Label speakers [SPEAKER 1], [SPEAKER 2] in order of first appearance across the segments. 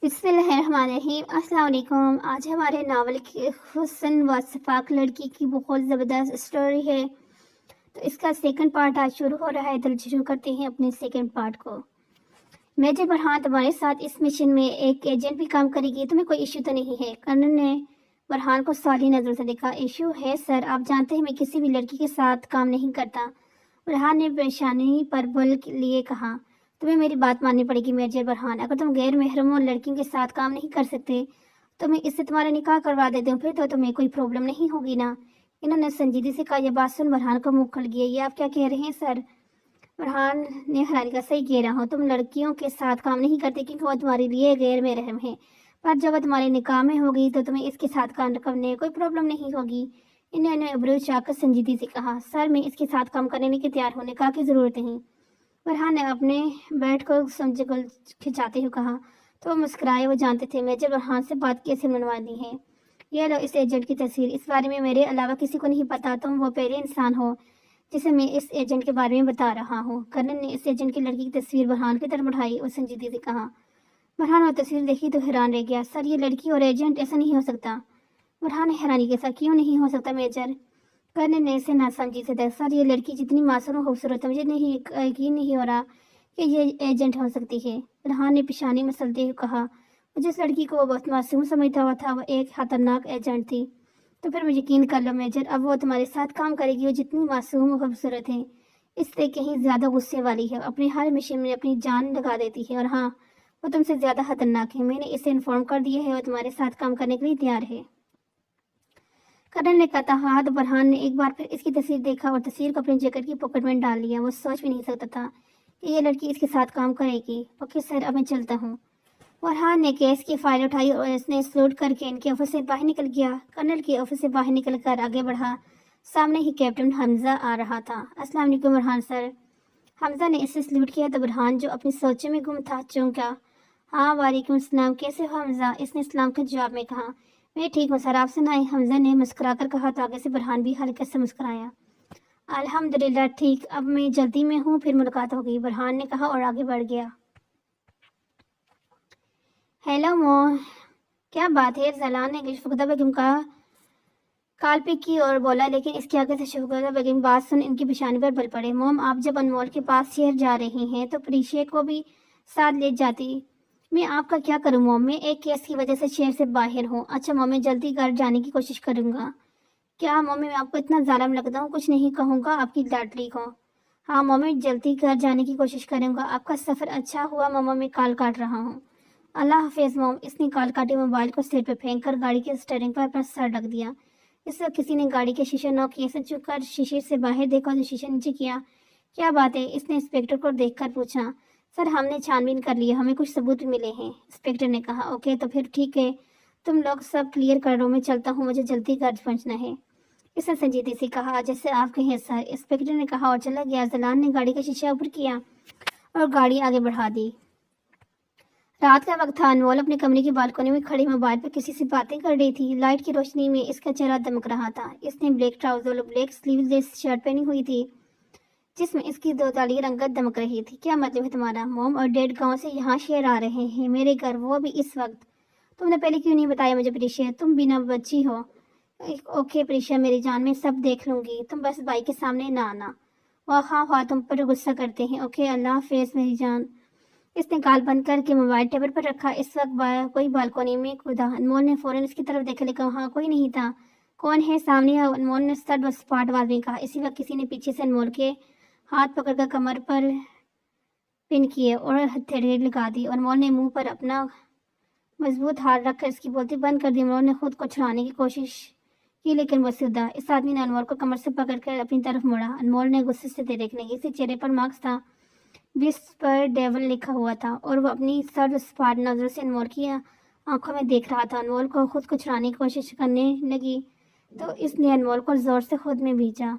[SPEAKER 1] بسم اللہ الرحمن الرحیم۔ السلام علیکم۔ آج ہمارے ناول کی حسن و صفاق لڑکی کی بہت زبردست سٹوری ہے، تو اس کا سیکنڈ پارٹ آج شروع ہو رہا ہے۔ تو شروع کرتے ہیں اپنے سیکنڈ پارٹ کو۔ میجر برہان تمہارے ساتھ اس مشن میں ایک ایجنٹ بھی کام کرے گی، تمہیں کوئی ایشو تو نہیں ہے؟ کرنل نے برہان کو سوالی نظر سے دیکھا۔ ایشو ہے سر، آپ جانتے ہیں میں کسی بھی لڑکی کے ساتھ کام نہیں کرتا، برہان نے پریشانی پر بول لیے کہا۔ تمہیں میری بات ماننی پڑے گی میجر برہان، اگر تم غیر محرم لڑکیوں کے ساتھ کام نہیں کر سکتے تو میں اس سے تمہارا نکاح کروا دیتی ہوں، پھر تو تمہیں کوئی پرابلم نہیں ہوگی نا؟ انہوں نے سنجیدگی سے کہا۔ یہ بات سن برہان کا منہ کھل گیا۔ یہ آپ کیا کہہ رہے ہیں سر؟ برہان نے حیرانی کا صحیح کہہ رہا ہوں، تم لڑکیوں کے ساتھ کام نہیں کرتے کیونکہ وہ تمہارے لیے غیر محرم ہے، پر جب وہ تمہارے نکاح میں ہوگی تو تمہیں اس کے ساتھ کام کرنے کوئی پرابلم نہیں ہوگی۔ انہوں نے ابرو چاہ کر سنجیدگی سے کہا۔ سر میں اس کے ساتھ کام کرنے کے تیار ہوں، نکاح کی ضرورت نہیں۔ برہان نے اپنے بیٹ کو سمجھل کھچاتے ہوئے کہا۔ تو وہ مسکرائے، وہ جانتے تھے میجر برہان سے بات کیسے منوانی ہے۔ یہ لو اس ایجنٹ کی تصویر، اس بارے میں میرے علاوہ کسی کو نہیں پتا، تم وہ پہلے انسان ہو جسے میں اس ایجنٹ کے بارے میں بتا رہا ہوں۔ کرنل نے اس ایجنٹ کی لڑکی کی تصویر برہان کی طرف بڑھائی اور سنجیدگی سے کہا۔ برہان وہ تصویر دیکھی تو حیران رہ گیا۔ سر یہ لڑکی اور ایجنٹ، ایسا نہیں ہو سکتا۔ برہان نے حیرانی کے ساتھ، کیوں نہیں ہو سکتا میجر؟ کرنل نے اسے ناسمجھی سے دیکھا۔ سر یہ لڑکی جتنی معصوم و خوبصورت ہے، مجھے یقین نہیں ہو رہا کہ یہ ایجنٹ ہو سکتی ہے۔ برہان نے پیشانی مسلتے ہوئے کہا۔ مجھے اس لڑکی کو وہ بہت معصوم سمجھتا ہوا تھا، وہ ایک خطرناک ایجنٹ تھی۔ تو پھر مجھے یقین کر لو میجر، اب وہ تمہارے ساتھ کام کرے گی۔ وہ جتنی معصوم و خوبصورت ہے اس سے کہیں زیادہ غصے والی ہے، اپنے ہر مشن میں اپنی جان لگا دیتی ہے، اور ہاں وہ تم سے زیادہ خطرناک ہے۔ میں نے اسے انفارم کر دیا ہے، وہ تمہارے ساتھ کام کرنے کے لیے تیار ہے۔ کرنل نے کہا تو برہان نے ایک بار پھر اس کی تصویر دیکھا اور تصویر کو اپنی جیکٹ کی پاکٹ میں ڈال لیا۔ وہ سوچ بھی نہیں سکتا تھا کہ یہ لڑکی اس کے ساتھ کام کرے گی۔ اوکے سر، اب میں چلتا ہوں۔ برہان نے کیس کی فائل اٹھائی اور اس نے سلوٹ کر کے ان کے آفس سے باہر نکل گیا۔ کرنل کے آفس سے باہر نکل کر آگے بڑھا، سامنے ہی کیپٹن حمزہ آ رہا تھا۔ السلام علیکم برہان سر۔ حمزہ نے اسے سلوٹ کیا تو برہان جو اپنی سوچوں میں گم تھا چونکا۔ ہاں وعلیکم السلام، کیسے ہو حمزہ؟ اس نے سلام کے جواب میں کہا۔ میں ٹھیک ہوں سر، آپ سنائیں؟ حمزہ نے مسکرا کر کہا تو آگے سے برہان بھی ہلکے سے مسکرایا۔ الحمدللہ ٹھیک، اب میں جلدی میں ہوں، پھر ملاقات ہوگی، برہان نے کہا اور آگے بڑھ گیا۔ ہیلو موم، کیا بات ہے؟ ارسلان نے شفقت بیگم کا کال پک کی اور بولا، لیکن اس کے آگے سے شفقت بیگم بات سن ان کی پیشانی پر بل پڑے۔ موم آپ جب انمول کے پاس شہر جا رہی ہیں تو پریشے کو بھی ساتھ لے جاتی۔ میں آپ کا کیا کروں موم، میں ایک کیس کی وجہ سے شہر سے باہر ہوں۔ اچھا موم، میں جلدی گھر جانے کی کوشش کروں گا۔ کیا موم میں آپ کو اتنا ظالم لگتا ہوں؟ کچھ نہیں کہوں گا آپ کی لاڈلی کو۔ ہاں موم، میں جلدی گھر جانے کی کوشش کروں گا۔ آپ کا سفر اچھا ہوا موم، میں کال کاٹ رہا ہوں۔ اللہ حافظ موم۔ اس نے کال کاٹے، موبائل کو سیٹ پہ پھینک کر گاڑی کے اسٹیئرنگ پر اپنا سر رکھ دیا۔ اس وقت کسی نے گاڑی کے شیشے نوک کیے، سے چک کر شیشے سے باہر دیکھا تو شیشے نیچے کیا۔ کیا بات ہے؟ اس نے انسپکٹر کو دیکھ کر پوچھا۔ سر ہم نے چھان بین کر لیا، ہمیں کچھ ثبوت بھی ملے ہیں، انسپکٹر نے کہا۔ اوکے تو پھر ٹھیک ہے، تم لوگ سب کلیئر کر لو، میں چلتا ہوں، مجھے جلدی گھر پہنچنا ہے۔ اس نے سنجیدگی سے کہا۔ جیسے آپ کہیں سر، انسپکٹر نے کہا اور چلا گیا۔ ارسلان نے گاڑی کا شیشہ اوپر کیا اور گاڑی آگے بڑھا دی۔ رات کا وقت تھا۔ انمول اپنے کمرے کی بالکنی میں کھڑی موبائل پر کسی سے باتیں کر رہی تھی۔ لائٹ کی روشنی میں اس کا چہرہ دمک رہا تھا۔ اس نے بلیک ٹراؤزر اور بلیک سلیو لیس شرٹ پہنی ہوئی تھی جس میں اس کی دو تالی رنگت دمک رہی تھی۔ کیا مطلب ہے تمہارا؟ موم اور ڈیڈ گاؤں سے یہاں شہر آ رہے ہیں میرے گھر، وہ بھی اس وقت؟ تم نے پہلے کیوں نہیں بتایا مجھے پریشا؟ تم بنا بچی ہو۔ اوکے پریشا میری جان، میں سب دیکھ لوں گی، تم بس بھائی کے سامنے نہ آنا۔ ہاں تم پر غصہ کرتے ہیں۔ اوکے اللہ حافظ میری جان۔ اس نے کال بند کر کے موبائل ٹیبل پر رکھا۔ اس وقت کوئی بالکنی میں کودا۔ انمول نے فوراً اس کی طرف دیکھا، لیکن وہاں کوئی نہیں تھا۔ کون ہے سامنے؟ انمول نے سٹڈ و سپاٹ آواز میں کہا۔ اسی وقت کسی نے پیچھے سے انمول کے ہاتھ پکڑ کر کمر پر پن کیے اور ہتھیلی لگا دی، اور انمول نے منہ پر اپنا مضبوط ہاتھ رکھ کر اس کی بولتی بند کر دی۔ انمول نے خود کو چھڑانے کی کوشش کی لیکن وہ سدھا۔ اس آدمی نے انمول کو کمر سے پکڑ کر اپنی طرف موڑا۔ انمول نے غصے سے دیکھنے کی، اس کے چہرے پر مارکس تھا، بیس پر ڈیول لکھا ہوا تھا، اور وہ اپنی سرد سپاٹ نظر سے انمول کی آنکھوں میں دیکھ رہا تھا۔ انمول کو خود کو چھڑانے کی کوشش کرنے لگی تو اس نے انمول کو زور سے خود میں بھیجا،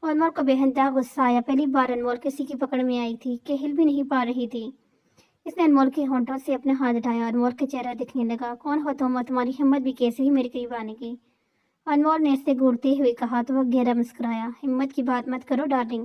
[SPEAKER 1] اور انمول کو بے انتہا غصہ آیا۔ پہلی بار انمول کسی کی پکڑ میں آئی تھی کہ ہل بھی نہیں پا رہی تھی۔ اس نے انمول کے ہونٹوں سے اپنا ہاتھ اٹھایا، انمول کا چہرہ دکھنے لگا۔ کون ہو تم، اور تمہاری ہمت بھی کیسے ہی میرے قریب آنے کی؟ انمول نے اس سے گھورتے ہوئے کہا تو وہ گہرا مسکرایا۔ ہمت کی بات مت کرو ڈارلنگ،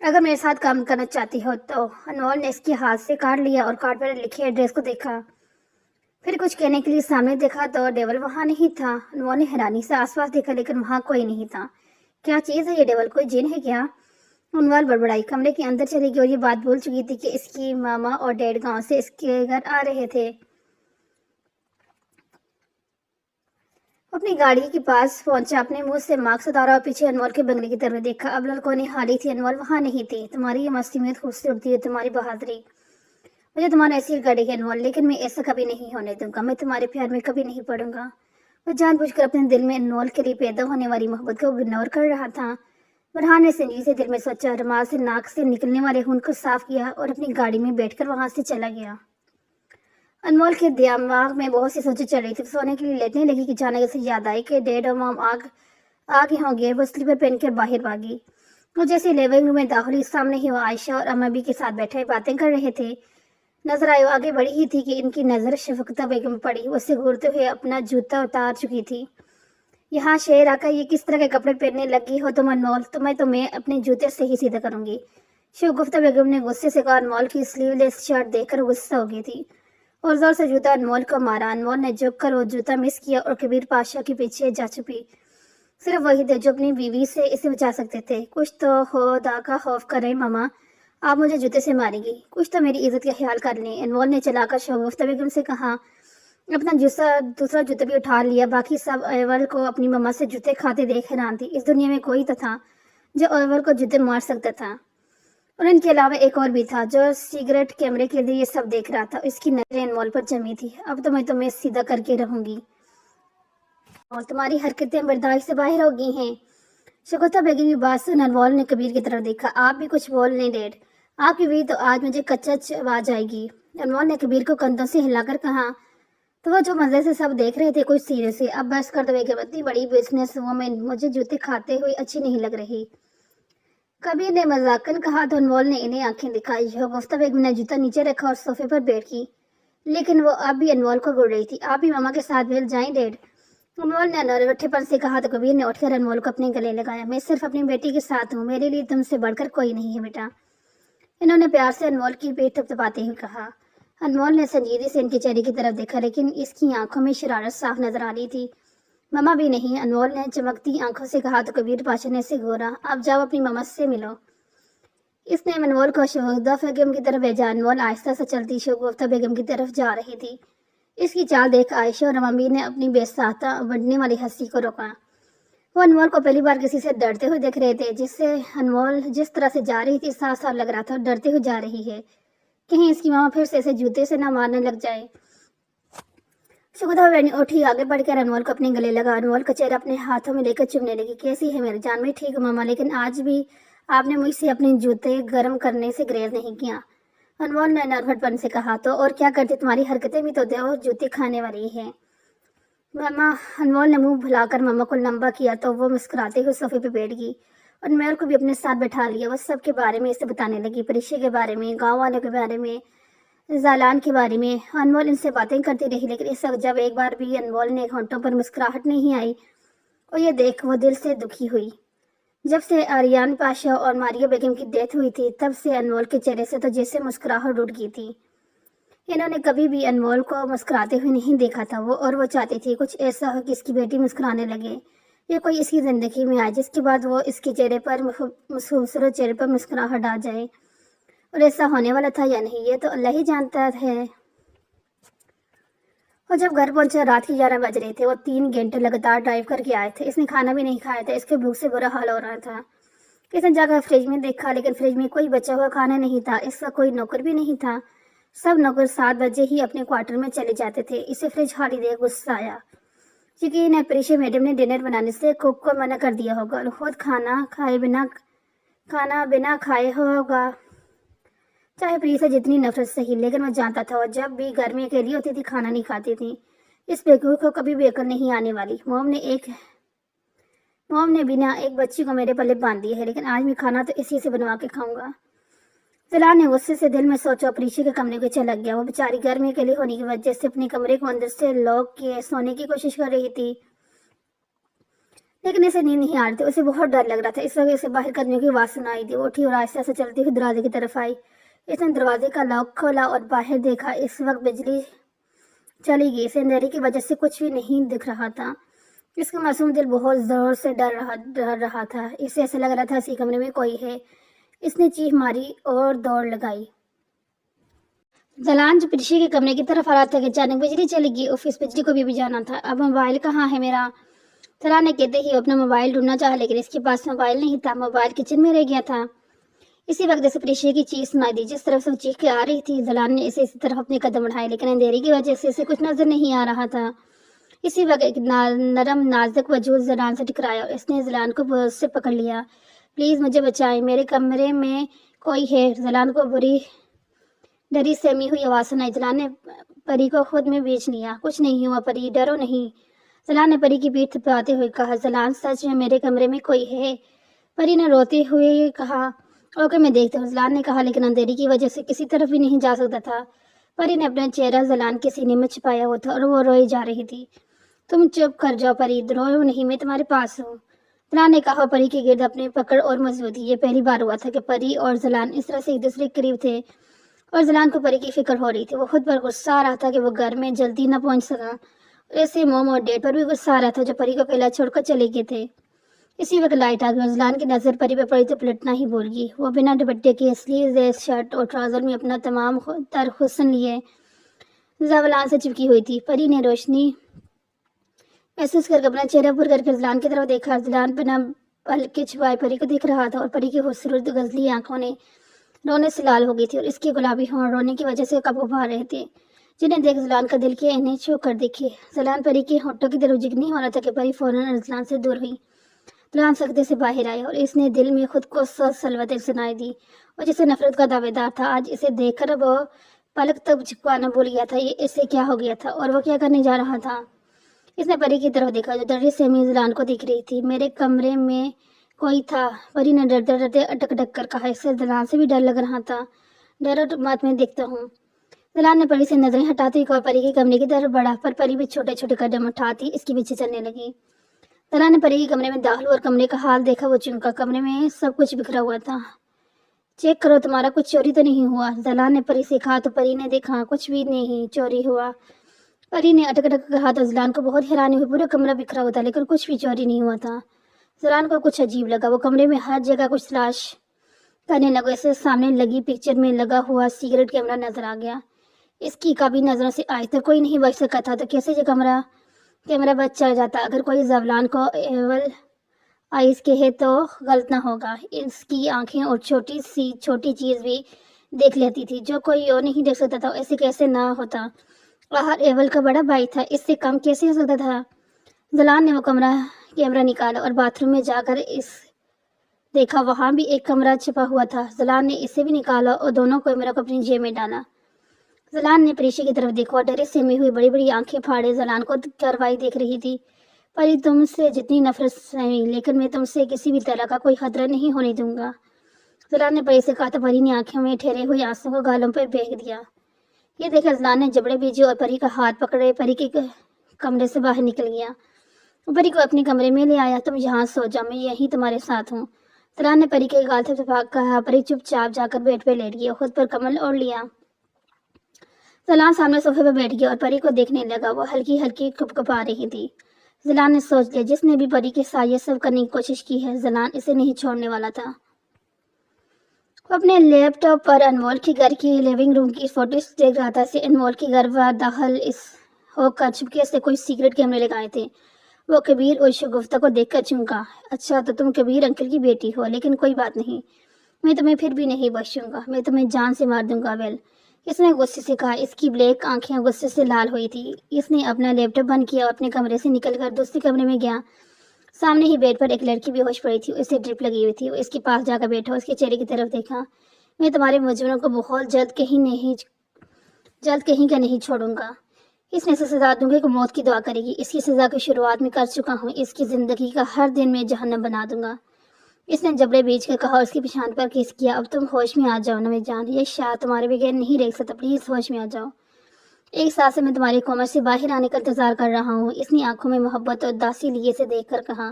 [SPEAKER 1] اگر میرے ساتھ کام کرنا چاہتی ہو تو۔ انمول نے اس کے ہاتھ سے کارڈ لیا اور کارڈ پر لکھے ایڈریس کو دیکھا، پھر کچھ کہنے کے لیے سامنے دیکھا تو ڈیول وہاں نہیں تھا۔ انمول نے حیرانی سے آس پاس دیکھا لیکن وہاں کوئی نہیں تھا۔ کیا چیز ہے یہ ڈیول؟ کوئی جن ہے کیا؟ انمول بڑبڑائی، کمرے کے اندر چلی گئی اور یہ بات بھول چکی تھی کہ اس کی ماما اور ڈیڈ گاؤں سے اس کے گھر آ رہے تھے۔ اپنی گاڑی کے پاس پہنچا، اپنے منہ سے ماسک اتارا اور پیچھے انمول کے بنگلے کی طرف دیکھا۔ اب لڑکوں نے حالی تھی، انمول وہاں نہیں تھی۔ تمہاری یہ معصومیت خوبصورتی ہے، تمہاری بہادری، مجھے تمہارا ایسی گاڑی ہے انمول، لیکن میں ایسا کبھی نہیں ہونے دوں گا۔ میں تمہارے پیار میں کبھی نہیں پڑوں گا۔ وہ جان بوجھ کر اپنے دل میں انمول کے لیے پیدا ہونے والی محبت کو اگنور کر رہا تھا۔ فرحان نے سنجیدگی سے دل میں سوچا، رومال سے ناک سے نکلنے والے خون کو صاف کیا اور اپنی گاڑی میں بیٹھ کر وہاں سے چلا گیا۔ انمول کے دماغ میں بہت سی سوچیں چل رہی تھی۔ سونے کے لیے لیٹنے لگی کہ اچانک اسے یاد آئی کہ ڈیڈ اور مام آگے ہوں گے۔ وہ سلیپر پہن کر باہر بھاگی۔ وہ جیسے لیونگ روم میں داخل ہوئی، سامنے ہی وہ عائشہ اور اما بھی کے ساتھ بیٹھے باتیں کر رہے تھے۔ نظر آئے، وہ آگے بڑھی ہی تھی کہ ان کی نظر شفقتہ بیگم پر پڑی۔ وہ اسے گھورتے ہوئے اپنا جوتا اتار چکی تھی۔ یہاں شیر آقا، یہ کس طرح کے کپڑے پہننے لگی ہو تم انمول؟ تمہیں اپنے جوتے سے ہی سیدھا کروں گی، شگفتہ بیگم نے غصے سے کہا۔ انمول کی سلیو لیس شرٹ دیکھ کر غصہ ہو گئی تھی اور زور سے جوتا انمول کو مارا۔ انمول نے جھک کر وہ جوتا مس کیا اور کبیر پاشا کے پیچھے جا چھپی۔ صرف وہی تھے جو اپنی بیوی سے اسے بچا سکتے تھے۔ کچھ تو خدا کا خوف کریں ماما، آپ مجھے جوتے سے ماریں گی، کچھ تو میری عزت کا خیال کر لیں، انمول نے چلا کر شگفتہ بیگم سے کہا۔ اپنا دوسرا جوتا بھی اٹھا لیا۔ باقی سب ایول کو اپنی ماما سے جوتے کھاتے دیکھ حیران تھی۔ اس دنیا میں کوئی تو تھا جو ایول کو جوتے مار سکتا تھا، اور ان کے علاوہ ایک اور بھی تھا جو سیکرٹ کیمرے کے لیے یہ سب دیکھ رہا تھا۔ اس کی نظریں انمول پر جمی تھی۔ اب تو میں تمہیں سیدھا کر کے رہوں گی اور تمہاری حرکتیں برداشت سے باہر ہو گئی ہیں۔ شگفتہ بیگم کی بات سن انمول نے کبیر کی طرف دیکھا۔ آپ بھی کچھ بول لیں ڈیڈ، آپ کی بھی تو آج مجھے کچا چبا جائے گی، انمول نے کبیر کو کندھوں سے ہلا کر کہا۔ تو وہ جو مزے سے سب دیکھ رہے تھے کچھ سیریس سے، اب بس کر دو بیگم، اتنی بڑی بزنس وومن مجھے جوتے کھاتے ہوئے اچھی نہیں لگ رہی، کبیر نے مذاقن کہا۔ تو انمول نے انہیں آنکھیں دکھائی۔ شگفتہ بیگم نے جوتا نیچے رکھا اور صوفے پر بیٹھ گئی، لیکن وہ اب بھی انمول کو گھور رہی تھی۔ آپ بھی ماما کے ساتھ مل جائیں ڈیڈ، انمول نے انوٹھے پن سے کہا۔ تو کبیر نے اٹھ کر انمول کو اپنے گلے لگایا۔ میں صرف اپنی بیٹی کے ساتھ ہوں، میرے لیے تم سے بڑھ کر کوئی نہیں ہے بیٹا، انہوں نے پیار سے انمول کی پیٹھ تھپتھپاتے ہوئے کہا۔ انمول نے سنجیدگی سے ان کے چہرے کی طرف دیکھا، لیکن اس کی آنکھوں میں شرارت صاف نظر آ رہی تھی۔ ماما بھی نہیں، انمول نے چمکتی آنکھوں سے کہا۔ تو کبیر پاشا نے اسے گھورا۔ آپ جاؤ اپنی ماما سے ملو، اس نے انمول کو شگفتہ بیگم کی طرف بھیجا۔ انمول آہستہ سے چلتی شگفتہ بیگم کی طرف جا رہی تھی۔ اس کی چال دیکھ عائشہ اور امی نے اپنی بے ساختہ بڑھنے والی ہنسی کو روکا۔ وہ انمول کو پہلی بار کسی سے ڈرتے ہوئے دیکھ رہے تھے۔ انمول جس طرح سے جا رہی تھی، صاف صاف لگ رہا تھا ڈرتے ہوئے جا رہی ہے، کہیں اس کی ماما پھر سے اسے جوتے سے نہ مارنے لگ جائے۔ شگفتہ بیگم اٹھی، آگے بڑھ کر انمول کو اپنے گلے لگا، انمول کا چہرہ اپنے ہاتھوں میں لے کر چومنے لگی۔ کیسی ہے میری جان؟ میں ٹھیک ہوں ماما، لیکن آج بھی آپ نے مجھ سے اپنے جوتے گرم کرنے سے گریز نہیں کیا، انمول نے نربھٹ پن سے کہا۔ تو اور کیا کرتی، تمہاری حرکتیں بھی تو جوتے کھانے والی ہیں ماما۔ انمول نے منہ بھلا کر ماما کو لمبا کیا تو وہ مسکراتے ہوئے صوفے پہ بیٹھ گئی اور انمول کو بھی اپنے ساتھ بٹھا لیا۔ وہ سب کے بارے میں اسے بتانے لگی، پریشے کے بارے میں، گاؤں والوں کے بارے میں، زالان کے بارے میں۔ انمول ان سے باتیں کرتی رہی، لیکن اس وقت جب ایک بار بھی انمول نے ہونٹوں پر مسکراہٹ نہیں آئی اور یہ دیکھ وہ دل سے دکھی ہوئی۔ جب سے آریان پاشا اور ماریا بیگم کی ڈیتھ ہوئی تھی، تب سے انمول کے چہرے سے تو جیسے مسکراہٹ اٹھ گئی تھی۔ انہوں نے کبھی بھی انمول کو مسکراتے ہوئے نہیں دیکھا تھا، اور وہ چاہتی تھی کچھ ایسا ہو کہ اس کی بیٹی مسکرانے لگے، یا کوئی اس کی زندگی میں آئے جس کے بعد وہ اس کے چہرے پر، خوبصورت چہرے پر مسکراہٹ آ جائے، اور ایسا ہونے والا تھا یا نہیں یہ تو اللہ ہی جانتا ہے۔ اور جب گھر پہنچا رات کے 11 بج رہے تھے۔ وہ 3 گھنٹے لگاتار ڈرائیو کر کے آئے تھے۔ اس نے کھانا بھی نہیں کھایا تھا، اس کے بھوک سے برا حال ہو رہا تھا۔ اس نے جا کر فریج میں دیکھا، لیکن فریج میں کوئی بچا ہوا کھانا نہیں تھا۔ اس کا کوئی نوکر بھی نہیں تھا، سب نوکر 7 بجے ہی اپنے کوارٹر میں چلے جاتے تھے۔ اسے فریج خالی دیکھ غصہ آیا۔ یقین ہے پریشا میڈم نے ڈنر بنانے سے کوک کو منع کر دیا ہوگا اور خود کھانا بنا کھائے ہوگا، چاہے پریشا جتنی نفرت سہی، لیکن وہ جانتا تھا وہ جب بھی گھر میں اکیلی ہوتی تھی کھانا نہیں کھاتی تھی۔ اس بیوقوف کو کبھی بھی عقل نہیں آنے والی۔ موم نے بنا ایک بچی کو میرے پلے باندھ دیا ہے، لیکن آج میں کھانا تو اسی سے بنوا کے کھاؤں گا۔ زلان نے غصے سے دل میں سوچا، پریشا کے کمرے کو چلا گیا۔ وہ بیچاری گھر میں اکیلی ہونے کی وجہ سے اپنے کمرے کو اندر سے لاک کیے سونے کی کوشش کر رہی تھی۔ لیکن اسے نیند نہیں آ رہی تھی، اسے بہت ڈر لگ رہا تھا۔ اس وقت اسے باہر قدموں کی آواز سنائی دی۔ وہ اٹھی اور آہستہ سے چلتی ہوئی دروازے کی طرف آئی۔ اس نے دروازے کا لاک کھولا اور باہر دیکھا۔ اس وقت بجلی چلی گئی، اسے اندھیرے کی وجہ سے کچھ بھی نہیں دکھ رہا تھا۔ اس کا معصوم دل بہت زور سے ڈر رہا تھا۔ اسے ایسا لگ رہا تھا اسی کمرے میں کوئی ہے۔ اس نے چیخ ماری اور دوڑ لگائی۔ زلان جو پریشی کے کمرے کی طرف آ رہا تھا کہ اچانک بجلی چلی گئی۔ آفس بجلی کو بھی جانا تھا۔ اب موبائل کہاں ہے میرا؟ زلان نے کہتے ہی اپنا موبائل ڈھونڈنا چاہا، لیکن اس کے پاس موبائل نہیں تھا۔ موبائل کچن میں رہ گیا تھا۔ اسی وقت اسے پریشی کی چیخ سنائی دی، جس طرف سے وہ چیخ کے آ رہی تھی۔ زلان نے اسی طرف اپنے قدم بڑھائے، لیکن اندھیرے کی وجہ سے اسے کچھ نظر نہیں آ رہا تھا۔ اسی وقت ایک نرم نازک وجود زلان سے ٹکرایا اور اس نے زلان کو بہت سے پکڑ لیا۔ پلیز مجھے بچائیں، میرے کمرے میں کوئی ہے۔ زلان کو بری ڈری سہمی ہوئی آواز سنائی۔ زلان نے پری کو خود میں بیچ لیا۔ کچھ نہیں ہوا پری، ڈرو نہیں، زلان نے پری کی پیٹھ تھپاتے ہوئے کہا۔ زلان سچ میں میرے کمرے میں کوئی ہے، پری نے روتے ہوئے کہا۔ اوکے میں دیکھتا ہوں، زلان نے کہا، لیکن اندھیرے کی وجہ سے کسی طرف بھی نہیں جا سکتا تھا۔ پری نے اپنا چہرہ زلان کے سینے میں چھپایا ہوا تھا اور وہ روئی جا رہی تھی۔ تم چپ کر جاؤ پری، رو نہیں، میں تمہارے پاس ہوں، زلان نے کہا۔ پری کے گرد اپنے پکڑ اور مضبوطی۔ یہ پہلی بار ہوا تھا کہ پری اور زلان اس طرح سے ایک دوسرے کے قریب تھے، اور زلان کو پری کی فکر ہو رہی تھی۔ وہ خود پر غصہ آ رہا تھا کہ وہ گھر میں جلدی نہ پہنچ سکا، اور اسے موم اور ڈیڈ پر بھی غصہ آ رہا تھا جو پری کو اکیلا چھوڑ کر چلے گئے تھے۔ اسی وقت لائٹ آ گئی اور زلان کی نظر پری پہ پڑی تو پلٹنا ہی بھول گئی۔ وہ بنا دوپٹے کے سلیو لیس شرٹ اور ٹراؤزر میں اپنا تمام تر حسن لیے زلان سے چپکی ہوئی تھی۔ پری نے روشنی محسوس کر کے اپنا چہرہ پر کر کے زلان کی طرف دیکھا۔ زلان بنا پل کے چھپائے پری کو دیکھ رہا تھا، اور پری کی خوبصورت غزلی آنکھوں نے رونے سے لال ہو گئی تھی، اور اس کے گلابی ہونٹ رونے کی وجہ سے قابو پا رہے تھے، جنہیں دیکھ زلان کا دل کیا انہیں چھو کر دیکھے۔ زلان پری کے ہونٹوں کی طرف جگنی ہو رہا تھا کہ پری فوراً زلان سے دور ہوئی۔ زلان سکتے سے باہر آئی اور اس نے دل میں خود کو سلوتیں سنائی دی، اور جسے نفرت کا دعوے دار تھا آج اسے دیکھ کر وہ پلک تک جھپکانا بھول گیا تھا۔ یہ اسے کیا ہو گیا تھا اور وہ کیا کرنے جا رہا تھا؟ اس نے پری کی طرف دیکھا جو ڈری سہمی زلان کو دیکھ رہی تھی۔ میرے کمرے میں کوئی تھا، پری نے ڈرتے ڈرتے اٹک اٹک کر کہا۔ اس سے زلان سے بھی ڈر لگ رہا تھا۔ ڈرو مت، میں دیکھتا ہوں۔ زلان نے پری سے نظریں ہٹاتے ہوئے پری کے کمرے کی طرف بڑھا، پر پری بھی چھوٹے چھوٹے قدم اٹھاتی اس کے پیچھے چلنے لگی۔ زلان نے پری کے کمرے میں داخل اور کمرے کا حال دیکھا۔ وہ چونکا کمرے میں سب کچھ بکھرا ہوا تھا۔ چیک کرو، تمہارا کچھ چوری تو نہیں ہوا؟ زلان نے پری سے کہا تو پری نے دیکھا کچھ بھی نہیں چوری ہوا۔ پری نے اٹک اٹک کہا تو زلان کو بہت حیرانی ہوئی۔ پورا کمرہ بکھرا ہوا تھا لیکن کچھ بھی چوری نہیں ہوا تھا۔ زلان کو کچھ عجیب لگا۔ وہ کمرے میں ہر جگہ کچھ تلاش کرنے لگا۔ اسے سامنے لگی پکچر میں لگا ہوا سیکرٹ کیمرہ نظر آ گیا۔ اس کی کبھی نظروں سے آج تک کوئی نہیں بچ سکا تھا، تو کیسے یہ کیمرہ بچ چل جاتا؟ اگر کوئی زلان کو ایول آئیز کہے تو غلط نہ ہوگا۔ اس کی آنکھیں اور چھوٹی سی چھوٹی چیز بھی دیکھ لیتی تھی جو کوئی اور نہیں دیکھ سکتا تھا۔ ایسے کیسے نہ ہوتا؟ آخر ایول کا بڑا بھائی تھا، اس سے کم کیسے ہو سکتا تھا؟ زلان نے وہ کیمرہ نکالا اور باتھ روم میں جا کر دیکھا، وہاں بھی ایک کمرہ چھپا ہوا تھا۔ زلان نے اسے بھی نکالا اور دونوں کیمروں کو اپنی جیب میں ڈالا۔ زلان نے پریشی کی طرف دیکھا اور ڈرے سہمی ہوئی بڑی بڑی آنکھیں پھاڑے زلان کو کارروائی دیکھ رہی تھی۔ پری، تم سے جتنی نفرت سہی، لیکن میں تم سے کسی بھی طرح کا کوئی خطرہ نہیں ہونے دوں گا، زلان نے پری سے کہا تو پری نے آنکھوں میں ٹھہرے ہوئے آنسوں کو گالوں پر پھینک دیا۔ یہ دیکھ زلان نے جبڑے بھیجے اور پری کا ہاتھ پکڑے پری کے کمرے سے باہر نکل گیا۔ پری کو اپنے کمرے میں لے آیا۔ تم یہاں سو جاؤ، میں یہیں تمہارے ساتھ ہوں، زلان نے پری کے گال سے کہا۔ پری چپ چاپ جا کر بیڈ پہ لیٹ گئی اور خود پر کمبل اوڑھ لیا۔ زلان سامنے صوفے پہ بیٹھ گیا اور پری کو دیکھنے لگا۔ وہ ہلکی ہلکی کپکپا رہی تھی۔ زلان نے سوچ لیا جس نے بھی پری کے ساتھ یہ سب کرنے کی کوشش کی ہے، زلان اسے نہیں چھوڑنے والا تھا۔ وہ اپنے لیپ ٹاپ پر انمول کے گھر کی لیونگ روم کی فوٹوز دیکھ رہا تھا۔ اسے انمول کے گھر داخل ہو کر چھپکے سے کچھ سیکرٹ کیمرے لگائے تھے۔ وہ کبیر اور شگفتہ کو دیکھ کر چونکا۔ اچھا تو تم کبیر انکل کی بیٹی ہو، لیکن کوئی بات نہیں، میں تمہیں پھر بھی نہیں بخشوں گا، میں تمہیں جان سے مار دوں گا۔ ویل، اس نے غصے سے کہا۔ اس کی بلیک آنکھیں غصے سے لال ہوئی تھی۔ اس نے اپنا لیپ ٹاپ بند کیا اور اپنے کمرے سے نکل کر دوسرے کمرے میں گیا۔ سامنے ہی بیڈ پر ایک لڑکی بے ہوش پڑی تھی، اسے ڈرپ لگی ہوئی تھی۔ وہ اس کے پاس جا کر بیٹھا، اس کے چہرے کی طرف دیکھا۔ میں تمہارے مجرموں کو بہت جلد کہیں کا نہیں چھوڑوں گا۔ اس نے اسے سزا دوں گی کہ موت کی دعا کرے گی۔ اس کی سزا کی شروعات میں کر چکا ہوں، اس کی زندگی کا ہر دن میں جہنم بنا دوں گا۔ اس نے جبڑے بیچ کر کہا اور اس کی پیشانی پر کس کیا۔ اب تم ہوش میں آ جاؤ نمی جان، یہ شاہ تمہارے بغیر نہیں رہ سکتا، پلیز ہوش میں آ جاؤ۔ ایک سال سے میں تمہاری کوما سے باہر آنے کا انتظار کر رہا ہوں۔ اس نے آنکھوں میں محبت اور اداسی لیے سے دیکھ کر کہا۔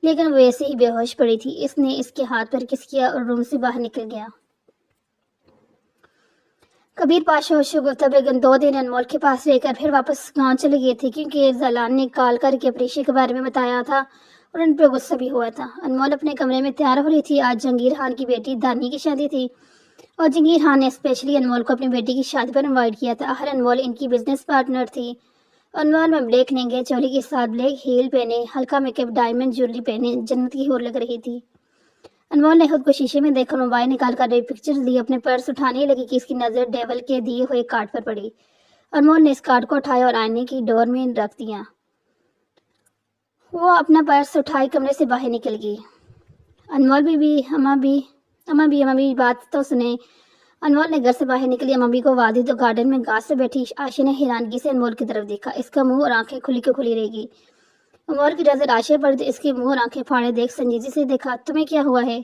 [SPEAKER 1] لیکن وہ ایسے ہی بے ہوش پڑی تھی۔ اس نے اس کے ہاتھ پر کس کیا اور روم سے باہر نکل گیا۔ کبیر پاشا اور شگفتہ بیگم 2 دن انمول کے پاس رہ کر پھر واپس گاؤں چلے گئے تھے، کیونکہ زلان نے کال کر کے اپریشی کے بارے میں بتایا تھا اور ان پہ غصہ بھی ہوا تھا۔ انمول اپنے کمرے میں تیار ہو رہی تھی۔ آج جہانگیر خان کی بیٹی دانی کی شادی تھی اور جہانگیر خان نے اسپیشلی انمول کو اپنی بیٹی کی شادی پر انوائٹ کیا تھا۔ آخر انمول ان کی بزنس پارٹنر تھی۔ انمول میں بلیک لہنگے چولی کے ساتھ بلیک ہیل پہنے، ہلکا میک اپ، ڈائمنڈ جیولری پہنے جنت کی ہور لگ رہی تھی۔ انمول نے خود کو شیشے میں دیکھا، موبائل نکال کر پکچر لی، اپنے پرس اٹھانے لگی کہ اس کی نظر ڈیول کے دیے ہوئے کارڈ پر پڑی۔ انمول نے اس کارڈ کو اٹھایا اور آئینے کی ڈور میں رکھ دیا۔ وہ اپنا پرس اٹھائی کمرے سے باہر نکل گئی۔ انمول بھی بات تو سنیں۔ انمول نے گھر سے باہر نکلی۔ اماں بھی کو وادی تو گارڈن میں گھاس سے بیٹھی عائشہ نے حیرانگی سے انمول کی طرف دیکھا۔ اس کا منہ اور آنکھیں کھلی کی کھلی رہ گئی۔ انمول کی نظر عائشہ پر اس کے منہ اور آنکھیں پھاڑے دیکھ سنجیدگی سے دیکھا۔ تمہیں کیا ہوا ہے؟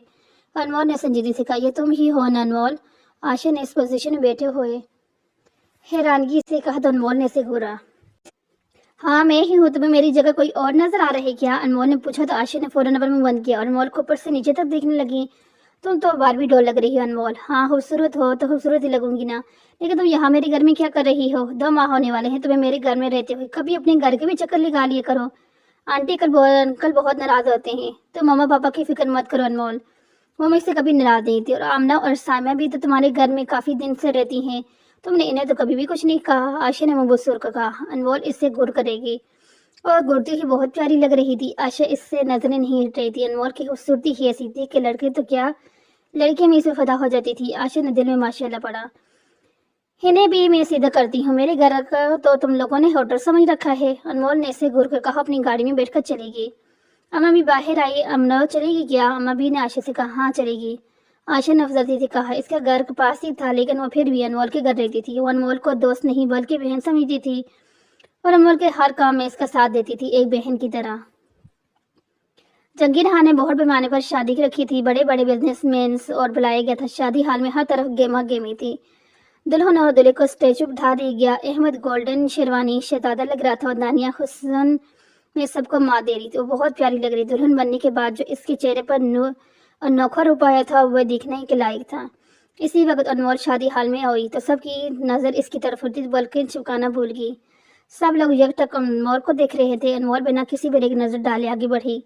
[SPEAKER 1] انمول نے سنجیدگی سے کہا، یہ تم ہی ہو نا انمول؟ عائشہ نے اس پوزیشن میں بیٹھے ہوئے حیرانگی سے کہا تو انمول نے اسے گھورا۔ ہاں میں ہی ہوں، تمہیں میری جگہ کوئی اور نظر آ رہا ہے کیا؟ انمول نے پوچھا تو عائشہ نے فوراً اپنا منہ بند کیا اور انمول کو اوپر سے نیچے تک دیکھنے لگی۔ تم تو باربی ڈول لگ رہی ہو انمول۔ ہاں خوبصورت ہو تو خوبصورت ہی لگوں گی نا، لیکن تم یہاں میرے گھر میں کیا کر رہی ہو؟ 2 ماہ ہونے والے ہیں تمہیں میرے گھر میں رہتے ہوئے، کبھی اپنے گھر کے بھی چکر لگا لیا کرو۔ آنٹی انکل بہت ناراض ہوتے ہیں، تو ماما پاپا کی فکر مت کرو انمول، وہ مجھ سے کبھی ناراض نہیں تھی۔ اور آمنہ اور سائمہ بھی تو تمہارے گھر میں کافی دن سے رہتی ہیں، تم نے انہیں تو کبھی بھی کچھ نہیں کہا۔ عائشہ نے منہ بسور کر کہا۔ انمول اس سے غور کرے گی اور گرتی ہی بہت پیاری لگ رہی تھی۔ عائشہ اس سے نظریں نہیں ہٹ رہی تھی۔ انمول کی خوبصورتی ہی ایسی تھی کہ لڑکے تو کیا لڑکیاں میں اسے فدا ہو جاتی تھی۔ عائشہ نے دل میں ماشاءاللہ پڑھا۔ انہیں بھی میں سیدھا کرتی ہوں، میرے گھر کا تو تم لوگوں نے ہوٹل سمجھ رکھا ہے۔ انمول نے اسے گور کر کہا، اپنی گاڑی میں بیٹھ کر چلے گی۔ اماں بھی باہر آئی۔ اماں چلے گی کیا؟ اماں بھی نے عائشہ سے کہا، ہاں چلے گی۔ عائشہ نے افضل سے کہا، اس کا گھر پاس ہی تھا لیکن وہ پھر بھی انمول کے گھر رہتی تھی۔ وہ انمول کو دوست نہیں بلکہ بہن سمجھتی تھی اور انمول کے ہر کام میں اس کا ساتھ دیتی تھی، ایک بہن کی طرح۔ جہانگیر خان نے بہت پیمانے پر شادی رکھی تھی، بڑے بڑے بزنس مینس اور بلایا گیا تھا۔ شادی ہال میں ہر طرف گیما گیمی تھی۔ دلہن اور دلہے کو اسٹیج پہ بٹھا دیا گیا۔ احمد گولڈن شیروانی شہزادہ لگ رہا تھا اور دانیہ حسن میں سب کو مات دے رہی تھی۔ وہ بہت پیاری لگ رہی تھی۔ دلہن بننے کے بعد جو اس کے چہرے پر انوکھا روپ آیا تھا وہ دیکھنے کے لائق تھا۔ اسی وقت انمول شادی ہال میں آئی تو سب کی نظر اس کی طرف ہوتی بلکہ چپکانا بھول گئی۔ سب لوگ یکٹک انمول کو دیکھ رہے تھے۔ انمول بنا کسی بڑے کی نظر ڈالے آگے بڑھی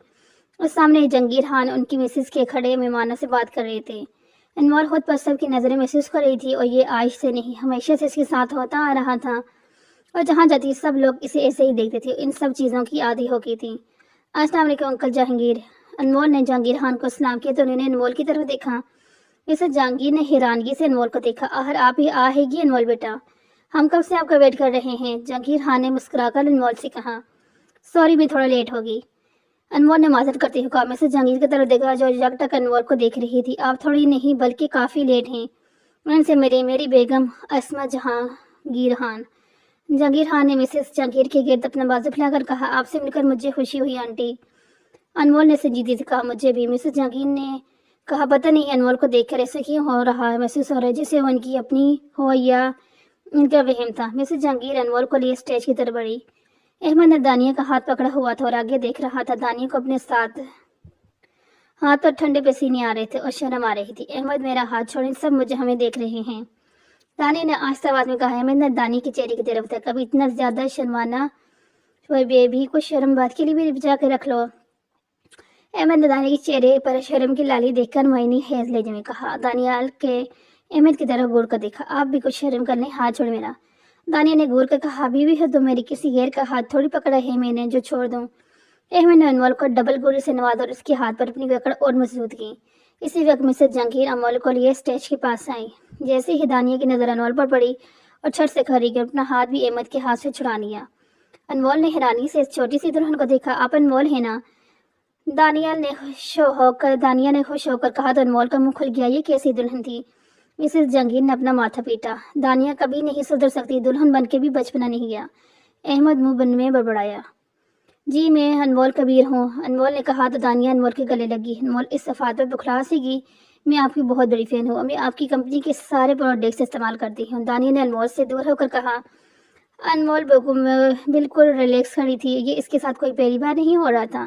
[SPEAKER 1] اور سامنے جہانگیر خان ان کی مسز کے کھڑے مہمانوں سے بات کر رہے تھے۔ انمول خود پر سب کی نظریں محسوس کر رہی تھی اور یہ آج سے نہیں ہمیشہ سے اس کے ساتھ ہوتا آ رہا تھا اور جہاں جاتی سب لوگ اسے ایسے ہی دیکھتے تھے۔ ان سب چیزوں کی عادی ہو گئی تھی۔ السلام علیکم انکل جہانگیر۔ انمول نے جہانگیر خان کو سلام کیا تو انہوں نے انمول کی طرف دیکھا۔ اسے جہانگیر نے حیرانگی سے انمول کو دیکھا۔ آخر آپ ہی آئے گی انمول بیٹا، ہم کب سے آپ کا ویٹ کر رہے ہیں۔ جہانگیر خان نے مسکرا کر انمول سے کہا، سوری میں تھوڑا لیٹ ہو گئی۔ انمول نے معذرت کرتے ہوئے کہا۔ میں سے جہانگیر کی طرف دیکھا جو جب تک انمول کو دیکھ رہی تھی۔ آپ تھوڑی نہیں بلکہ کافی لیٹ ہیں۔ ان سے میری بیگم اسما جہانگیر خان۔ جہانگیر خان نے مسز جہانگیر کے گرد اپنا بازو پھیلا کر کہا، آپ سے مل کر مجھے خوشی ہوئی آنٹی۔ انمول نے سنجیدگی سے کہا، مجھے بھی۔ مسز جہانگیر نے کہا، پتہ نہیں انمول کو دیکھ کر ایسا کیوں ہو رہا ہے، محسوس ہو رہا ہے جیسے وہ ان کی اپنی ہو یا ان کا وہم تھا۔ مسز جہانگیر انمول کو لیے اسٹیج کی طرف بڑھی۔ احمد نے دانیہ کا ہاتھ پکڑا ہوا تھا اور آگے دیکھ رہا تھا۔ دانیہ کو اپنے ساتھ ہاتھ پر ٹھنڈے پسینے آ رہے تھے اور شرم آ رہی تھی۔ احمد میرا ہاتھ چھوڑیں، سب ہمیں دیکھ رہے ہیں۔ دانیہ نے آہستہ آواز میں کہا۔ احمد نے دانیہ کے چہرے کی طرف دیکھا۔ اب اتنا زیادہ شرمانا بیبی، کچھ شرم بات کے لیے بھی بچا کے رکھ لو۔ احمد نے دانیہ کے چہرے پر شرم کی لالی دیکھ کر معینی خیز لہجے میں کہا۔ دانیال کے احمد کی طرف گور کر دیکھا۔ آپ بھی کچھ شرم کر لیں، ہاتھ چھوڑ میرا۔ دانیہ نے گور کر کہا، بیوی ہے تو میری کسی غیر کا ہاتھ تھوڑی پکڑا ہے میں نے جو چھوڑ دوں۔ احمد نے انمول کو ڈبل گولی سے نوازا اور اس کے ہاتھ پر اپنی پکڑ اور مضبوط کی۔ اسی وقت مسز جہانگیر انمول کو لیے اسٹیج کے پاس آئی۔ جیسے ہی دانیہ کی نظر انمول پر پڑی اور چھٹ سے کھڑی گئی، اپنا ہاتھ بھی احمد کے ہاتھ سے چھڑا لیا۔ انمول نے حیرانی سے اس چھوٹی سی دلہن کو دیکھا۔ آپ انمول ہیں نا؟ دانیہ نے خوش ہو کر کہا تو انمول کا منہ کھل گیا۔ یہ کیسی دلہن تھی؟ مسز جہانگیر نے اپنا ماتھا پیٹا۔ دانیہ کبھی نہیں سدھر سکتی، دلہن بن کے بھی بچپنا نہیں گیا۔ احمد منہ بند میں بڑبڑایا، جی میں انمول کبیر ہوں۔ انمول نے کہا تو دانیہ انمول کے گلے لگی۔ انمول اس صفات پر بکھلا سی گئی، میں آپ کی بہت بڑی فین ہوں، میں آپ کی کمپنی کے سارے پروڈکٹس استعمال کرتی ہوں۔ دانیہ نے انمول سے دور ہو کر کہا۔ انمول بالکل ریلیکس کھڑی تھی، یہ اس کے ساتھ کوئی پہلی بار نہیں ہو رہا تھا۔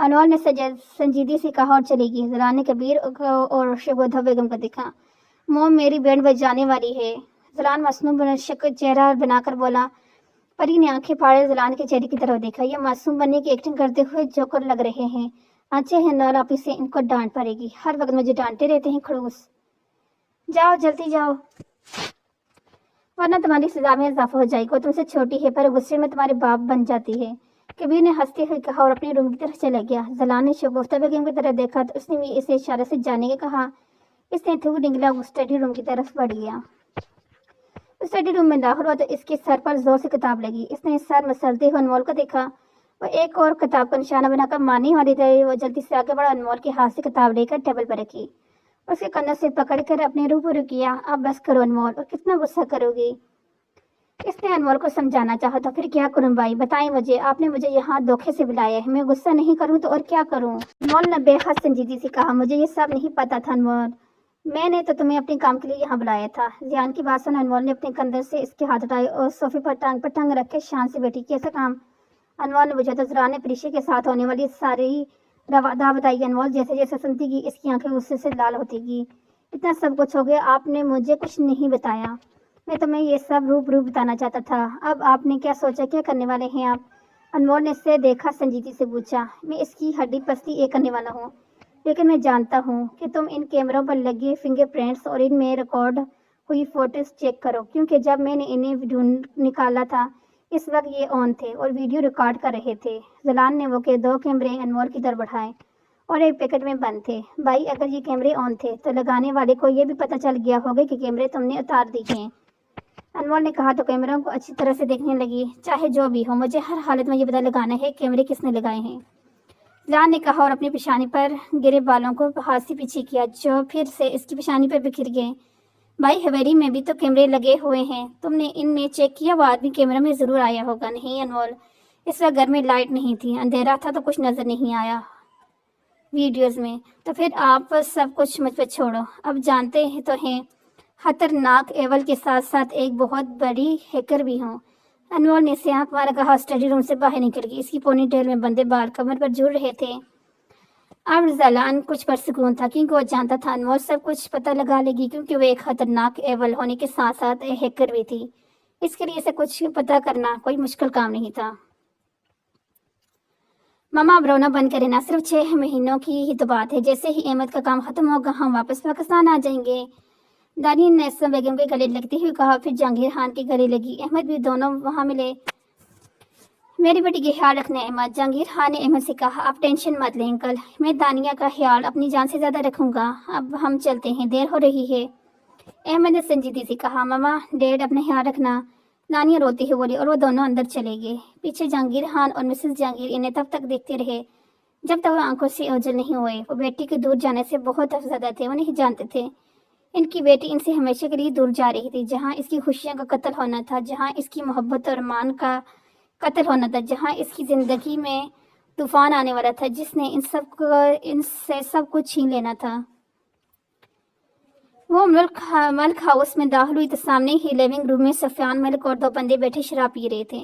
[SPEAKER 1] انور نے سنجیدگی سے کہا اور چلی گئی۔ زلان نے کبیر اور شگوفہ بیگم کو دیکھا۔ موم میری بینڈ بجانے والی ہے، زلان مصنوع شکل چہرہ بنا کر بولا۔ پری نے آنکھیں پھاڑے زلان کے چہرے کی طرف دیکھا۔ یہ معصوم بننے کی ایکٹنگ کرتے ہوئے جوکر لگ رہے ہیں۔ اچھے ہیں نور، آپ سے ان کو ڈانٹ پڑے گی، ہر وقت مجھے ڈانٹتے رہتے ہیں کھڑوس۔ جاؤ جلدی جاؤ، ورنہ تمہاری سزا میں اضافہ ہو جائے گا۔ تم سے چھوٹی ہے پر غصے میں تمہارے باپ بن جاتی ہے، کبیر نے ہنستے ہوئے کہا اور اپنے روم کی طرف چلا گیا۔ زلان نے شگفتہ بیگم کی طرف دیکھا تو اس نے بھی اسے اشارے سے جانے کے کہا۔ اس نے تھوک نگلا اسٹڈی روم کی طرف بڑھ گیا۔ اسٹڈی روم میں داخل ہوا تو اس کے سر پر زور سے کتاب لگی۔ اس نے سر مسلتے ہوئے انمول کو دیکھا۔ وہ ایک اور کتاب کا نشانہ بنا کر مارنے والی تھی۔ وہ جلدی سے آگے بڑھا، انمول کے ہاتھ سے کتاب لے کر ٹیبل پر رکھی، اس کے کنوں سے پکڑ کر اپنے روبرو کیا۔ اب بس کرو انمول، اور کتنا غصہ کرو گی؟ اس نے انمول کو سمجھانا چاہا تو پھر کیا کروں بھائی، بتائیں مجھے، آپ نے مجھے یہاں دھوکے سے بلایا ہے، میں غصہ نہیں کروں تو اور کیا کروں؟ انمول نے بے حد سنجیدگی سے کہا، مجھے یہ سب نہیں پتا تھا انمول، میں نے تو تمہیں اپنے کام کے لیے یہاں بلایا تھا۔ زیان کی بات سن انمول نے اپنے کندھے سے اس کے ہاتھ اٹھائے اور صوفے پر ٹانگ رکھ کے شان سے بیٹھی۔ کیسا کام؟ انمول نے پوچھا تو زلان نے پریشے کے ساتھ ہونے والی ساری روادا بتائی۔ انمول جیسے جیسے سنتی گئی اس کی آنکھیں غصے سے لال ہوتی گئی۔ اتنا سب کچھ ہو گیا، آپ نے مجھے کچھ نہیں بتایا، میں تمہیں یہ سب روبرو بتانا چاہتا تھا۔ اب آپ نے کیا سوچا، کیا کرنے والے ہیں آپ؟ انمول نے اسے دیکھا سنجیدگی سے پوچھا۔ میں اس کی ہڈی پسلی ایک کرنے والا ہوں، لیکن میں جانتا ہوں کہ تم ان کیمروں پر لگے فنگر پرنٹس اور ان میں ریکارڈ ہوئی فوٹوز چیک کرو، کیونکہ جب میں نے انہیں ڈھونڈ نکالا تھا اس وقت یہ آن تھے اور ویڈیو ریکارڈ کر رہے تھے۔ زلان نے وہ کہ 2 کیمرے انمول کی طرف بڑھائے اور ایک پیکٹ میں بند تھے۔ بھائی اگر یہ کیمرے آن تھے تو لگانے والے کو یہ بھی پتہ چل گیا ہوگا کہ کیمرے تم نے اتار دیے ہیں۔ انمول نے کہا تو کیمروں کو اچھی طرح سے دیکھنے لگی۔ چاہے جو بھی ہو، مجھے ہر حالت میں یہ پتہ لگانا ہے کیمرے کس نے لگائے ہیں، زلان نے کہا اور اپنی پیشانی پر گرے بالوں کو ہاتھ سے پیچھے کیا جو پھر سے اس کی پیشانی پر بکھر گئے۔ بھائی حویلی میں بھی تو کیمرے لگے ہوئے ہیں، تم نے ان میں چیک کیا؟ وہ آدمی کیمرے میں ضرور آیا ہوگا۔ نہیں انمول، اس وقت گھر میں لائٹ نہیں تھی، اندھیرا تھا تو کچھ نظر نہیں آیا ویڈیوز میں۔ تو پھر آپ سب کچھ مجھ پر چھوڑو، اب جانتے ہیں تو ہیں خطرناک ایول کے ساتھ ساتھ ایک بہت بڑی ہیکر بھی ہوں۔ انمول نے اسے آنکھ مارا کہا، اسٹڈی روم سے باہر نکل گئی۔ اس کی پونی ٹیل میں بندے بال کمر پر جڑ رہے تھے۔ اب زلان کچھ پرسکون تھا کیونکہ وہ جانتا تھا انمول سب کچھ پتہ لگا لے گی، کیونکہ وہ ایک خطرناک ایول ہونے کے ساتھ ساتھ ہیکر بھی تھی۔ اس کے لیے اسے کچھ پتہ کرنا کوئی مشکل کام نہیں تھا۔ ماما اب رونا بند کرے، نہ صرف 6 مہینوں کی ہی تو بات ہے، جیسے ہی احمد کا کام ختم ہوگا ہم واپس پاکستان آ جائیں گے۔ دانیل نے اسلم بیگم کے گلے لگتے ہوئے کہا، پھر جہانگیر خان کے گلے لگی۔ احمد بھی دونوں وہاں ملے۔ میری بیٹی کا خیال رکھنا احمد، جہانگیر خان نے احمد سے کہا۔ آپ ٹینشن مت لیں انکل، میں دانیہ کا خیال اپنی جان سے زیادہ رکھوں گا۔ اب ہم چلتے ہیں، دیر ہو رہی ہے۔ احمد نے سنجیدگی سے کہا، ماما ڈیڈ اپنا خیال رکھنا۔ دانیہ روتی ہوئے بولی اور وہ دونوں اندر چلے گئے۔ پیچھے جہانگیر خان اور مسز جہانگیر انہیں تب تک دیکھتے رہے جب تک وہ آنکھوں سے اوجھل نہیں ہوئے۔ وہ بیٹی کے دور جانے سے بہت افسردہ تھے، وہ نہیں جانتے تھے ان کی بیٹی ان سے ہمیشہ کے لیے دور جا رہی تھی، جہاں اس کی خوشیاں کا قتل ہونا تھا، جہاں اس کی محبت اور مان کا قتل ہونا تھا، جہاں اس کی زندگی میں طوفان آنے والا تھا جس نے ان سے سب کچھ چھین لینا تھا۔ وہ ملک ہاؤس میں داخل ہوئی تو سامنے ہی لیونگ روم میں سفیان ملک اور 2 بندے بیٹھے شراب پی رہے تھے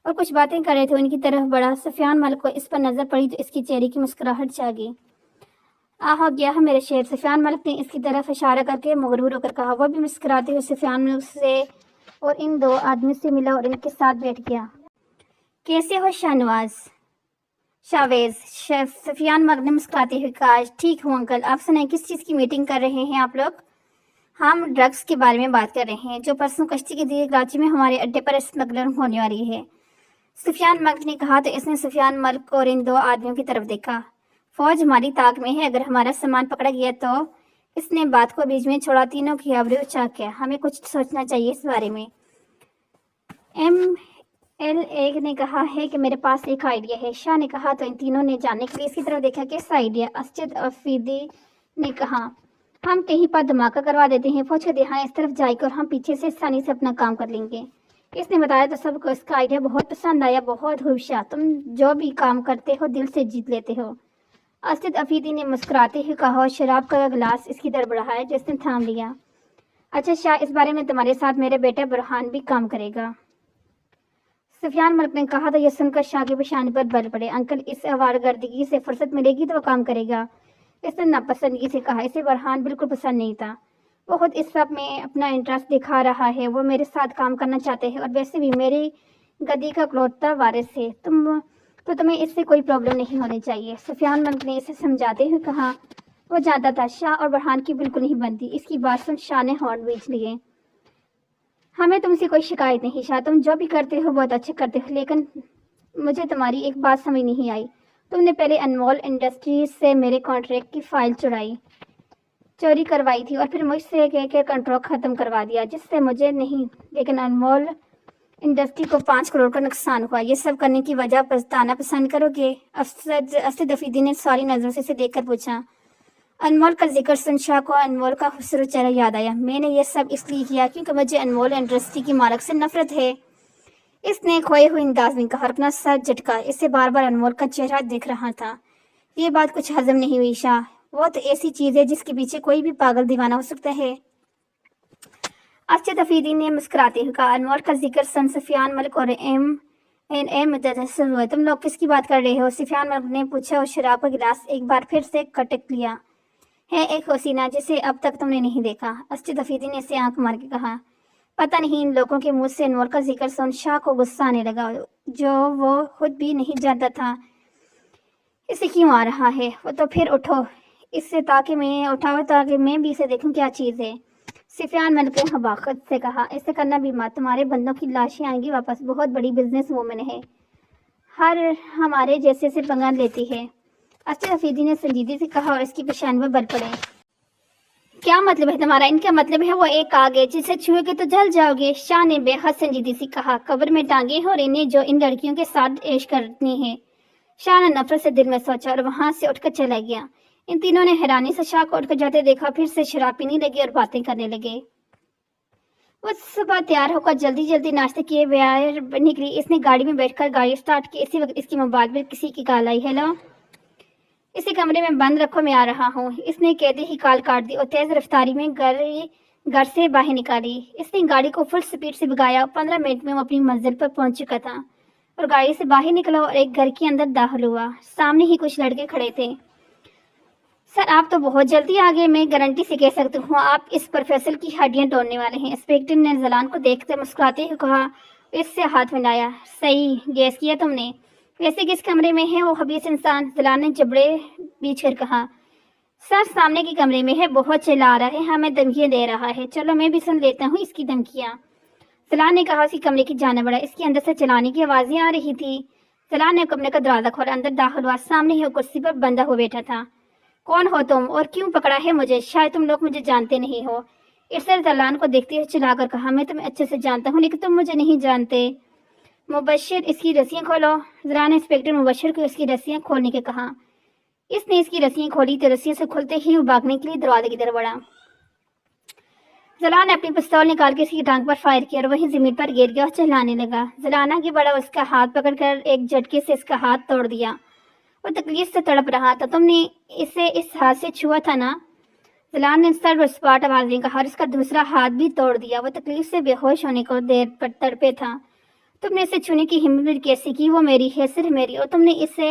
[SPEAKER 1] اور کچھ باتیں کر رہے تھے۔ ان کی طرف بڑھا، سفیان ملک کو اس پر نظر پڑی تو اس کی چہرے کی مسکراہٹ چھا گئی۔ آہا گیا ہے میرے شیر، سفیان ملک نے اس کی طرف اشارہ کر کے مغرور ہو کر کہا۔ وہ بھی مسکراتے ہوئے سفیان ملک سے اور ان 2 آدمیوں سے ملا اور ان کے ساتھ بیٹھ گیا۔ کیسے ہو شاویز؟ سفیان ملک نے مسکراتے ہوئے کہا، ٹھیک ہوں انکل، آپ سنائیں کس چیز کی میٹنگ کر رہے ہیں آپ لوگ؟ ہم ڈرگس کے بارے میں بات کر رہے ہیں جو پرسوں کشتی کے ذریعے کراچی میں ہمارے اڈے پر اسمگلر ہونے والی ہے، سفیان ملک نے کہا تو اس نے سفیان ملک اور ان 2 آدمیوں کی طرف دیکھا۔ فوج ہماری طاق میں ہے، اگر ہمارا سامان پکڑا گیا تو اس نے بات کو بیچ میں چھوڑا، تینوں کی آبرو چاک کیا، ہمیں کچھ سوچنا چاہیے اس بارے میں۔ MLA نے کہا ہے کہ میرے پاس ایک آئیڈیا ہے، شاہ نے کہا تو ان تینوں نے جاننے کے لیے اس کی طرف دیکھا۔ کس آئیڈیا؟ اسجد افریدی نے کہا، ہم کہیں پر دھماکہ کروا دیتے ہیں، فوج کا دھیان اس طرف جائے گا اور ہم پیچھے سے آسانی سے اپنا کام کر لیں گے۔ اس نے بتایا تو سب کو اس کا آئیڈیا بہت پسند آیا۔ بہت خوب شاہ، تم جو بھی کام کرتے ہو دل سے جیت لیتے ہو، اسجد افریدی نے مسکراتے ہوئے کہا اور شراب کا گلاس اس کی طرف بڑھایا جو اس نے تھام لیا۔ اچھا شاہ، اس بارے میں تمہارے ساتھ میرا بیٹا برہان بھی کام کرے گا۔ سفیان ملک نے کہا تو یہ سن کر شاہ کی پیشانی پر بل پڑے۔ انکل، اس آوارگردگی سے فرصت ملے گی تو وہ کام کرے گا۔ اس نے ناپسندگی سے کہا۔ اسے فرحان بالکل پسند نہیں تھا۔ وہ خود اس سب میں اپنا انٹرسٹ دکھا رہا ہے۔ وہ میرے ساتھ کام کرنا چاہتے ہیں اور ویسے بھی میری گدی کا اکلوتا وارث ہے۔ تمہیں اس سے کوئی پرابلم نہیں ہونی چاہیے۔ سفیان ملک نے اسے سمجھاتے ہوئے کہا۔ وہ جانتا تھا شاہ اور برہان کی بالکل نہیں بنتی۔ اس کی بات سن شاہ نے ہارن بیچ لیے۔ ہمیں تم سے کوئی شکایت نہیں شاہ، تم جو بھی کرتے ہو بہت اچھے کرتے ہو، لیکن مجھے تمہاری ایک بات سمجھ نہیں آئی۔ تم نے پہلے انمول انڈسٹریز سے میرے کانٹریکٹ کی فائل چوری کروائی تھی اور پھر مجھ سے کہہ کے کنٹریکٹ ختم کروا دیا، جس سے مجھے نہیں لیکن انمول انڈسٹری کو 5 کروڑ کا نقصان ہوا۔ یہ سب کرنے کی وجہ بتانا پسند کرو گے؟ اسد افریدی نے ساری نظروں سے اسے دیکھ کر پوچھا۔ انمول کا ذکر سن شاہ کو انمول کا خوبصورت چہرہ یاد آیا۔ میں نے یہ سب اس لیے کیا کیونکہ مجھے انمول انڈسٹری کی مالک سے نفرت ہے، اس نے کھوئے ہوئے انداز میں کہا اور اپنا سر جھٹکا۔ اسے بار بار انمول کا چہرہ دیکھ رہا تھا۔ یہ بات کچھ ہضم نہیں ہوئی شاہ، وہ تو ایسی چیز ہے جس کے پیچھے کوئی بھی پاگل دیوانہ ہو سکتا ہے۔ اسد افریدی نے مسکراتے ہوئے کہا۔ انمول کا ذکر سن سفیان ملک اور متاثر ہوئے۔ تم لوگ کس کی بات کر رہے ہو؟ سفیان ملک نے پوچھا اور شراب کا گلاس ایک بار پھر سے کھٹک لیا۔ ہے ایک حسینہ جسے اب تک تم نے نہیں دیکھا، اسد افریدی نے اسے آنکھ مار کے کہا۔ پتہ نہیں ان لوگوں کے منہ سے انمول کا ذکر سن شاہ کو غصہ آنے لگا، جو وہ خود بھی نہیں جانتا تھا اسے کیوں آ رہا ہے۔ وہ تو پھر اٹھاؤ تاکہ میں بھی اسے دیکھوں کیا چیز ہے۔ سفیان ملک نے حماقت سے کہا۔ ایسے کرنا بھی مت، تمہارے بندوں کی لاشیں آئیں گی واپس۔ بہت بڑی بزنس وومن ہے، ہمارے جیسے سے پنگا لیتی ہے۔ اسد افریدی نے سنجیدگی سے کہا اور اس کی پیشانی پر بل پڑے۔ کیا مطلب ہے تمہارا؟ ان کا مطلب ہے وہ ایک آگ ہے جسے چھوئے گے تو جل جاؤ گے، شاہ نے بے حد سنجیدگی سے کہا۔ قبر میں ٹانگیں اور انہیں جو ان لڑکیوں کے ساتھ عیش کرنی ہے، شاہ نے نفرت سے دل میں سوچا اور وہاں سے اٹھ کر چلا گیا۔ ان تینوں نے حیرانی سے شاہ کو اٹھ کر جاتے دیکھا، پھر سے شراب پینے لگے اور باتیں کرنے لگے۔ وہ صبح تیار ہو کر جلدی ناشتے کیے باہر نکلی۔ اس نے گاڑی میں بیٹھ کر گاڑی سٹارٹ کی۔ اسی وقت اس کی موبائل پر کسی کی کال آئی۔ ہیلو، اسے کمرے میں بند رکھو، میں آ رہا ہوں۔ اس نے کہتے ہی کال کاٹ دی اور تیز رفتاری میں گھر سے باہر نکالی۔ اس نے گاڑی کو فل سپیڈ سے بھگایا۔ 15 منٹ میں وہ اپنی منزل پر پہنچ چکا تھا اور گاڑی سے باہر نکلا اور ایک گھر کے اندر داخل ہوا۔ سامنے ہی کچھ لڑکے کھڑے تھے۔ سر، آپ تو بہت جلدی آ گئے، میں گارنٹی سے کہہ سکتی ہوں آپ اس پروفیسر کی ہڈیاں توڑنے والے ہیں۔ انسپکٹر نے زلان کو دیکھتے مسکراتے ہوئے کہا، اس سے ہاتھ ملایا۔ صحیح گیس کیا تم نے۔ ویسے کس کمرے میں ہے وہ خبیث انسان؟ زلان نے جبڑے بیچ کر کہا۔ سر، سامنے کے کمرے میں ہے، بہت چلا رہا ہے، ہمیں دھمکیاں دے رہا ہے۔ چلو میں بھی سن لیتا ہوں اس کی دھمکیاں، زلان نے کہا۔ اسی کمرے کی جانب بڑھا۔ اس کے اندر سے چلانے کی آوازیں آ رہی تھی۔ زلان نے کمرے کا دروازہ کھولا، اندر داخل ہوا۔ سامنے ہی وہ کرسی پر بندہ ہو بیٹھا تھا۔ کون ہو تم اور کیوں پکڑا ہے مجھے؟ شاید تم لوگ مجھے جانتے نہیں ہو، اس نے زلان کو دیکھتے ہوئے چلا کر کہا۔ میں تمہیں اچھے سے جانتا ہوں لیکن تم مجھے نہیں جانتے۔ مبشر، اس کی رسیاں کھولو۔ زلان نے انسپکٹر مبشر کو اس کی رسیاں کھولنے کے کہا۔ اس نے اس کی رسیاں کھولی تو رسیوں سے کھلتے ہی وہ بھاگنے کے لیے دروازے کی طرف بڑھا۔ زلان نے اپنی پستول نکال کے اس کی ٹانگ پر فائر کیا اور وہیں زمین پر گر گیا اور چلانے لگا۔ زلان آگے بڑھا، اس کا ہاتھ پکڑ کر ایک جھٹکے سے اس کا ہاتھ توڑ دیا۔ وہ تکلیف سے تڑپ رہا تھا۔ تم نے اسے اس ہاتھ سے چھوا تھا نا؟ زلان نے سر اسپاٹ آواز میں کہا اور اس کا دوسرا ہاتھ بھی توڑ دیا۔ وہ تکلیف سے بے ہوش ہونے کو دیر پر تڑپے تھا۔ تم نے اسے چھونے کی ہمت کیسے کی؟ وہ میری ہے، صرف میری، اور تم نے اسے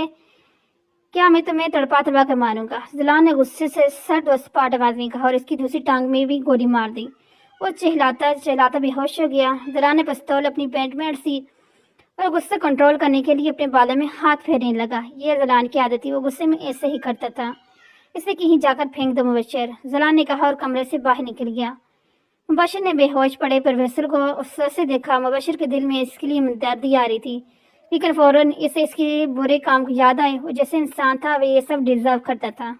[SPEAKER 1] کیا میں تمہیں تڑپا کر ماروں گا؟ زلان نے غصے سے سرد و اسپاٹ آواز میں کہا اور اس کی دوسری ٹانگ میں بھی گولی مار دی۔ وہ چہلاتا بے ہوش ہو گیا۔ زلان نے پستول اپنی پینٹ میں اڑسی اور غصہ کنٹرول کرنے کے لیے اپنے بالوں میں ہاتھ پھیرنے لگا۔ یہ زلان کی عادت تھی، وہ غصے میں ایسے ہی کرتا تھا۔ اسے کہیں جا کر پھینک دو مبشر، زلان نے کہا اور کمرے سے باہر نکل گیا۔ مبشر نے بے ہوش پڑے پروفیسر کو افسوس سے دیکھا۔ مبشر کے دل میں اس کے لیے ہمدردی آ رہی تھی، لیکن فوراً اسے اس کے برے کام کو یاد آئے۔ وہ جیسے انسان تھا، وہ یہ سب ڈیزرو کرتا تھا۔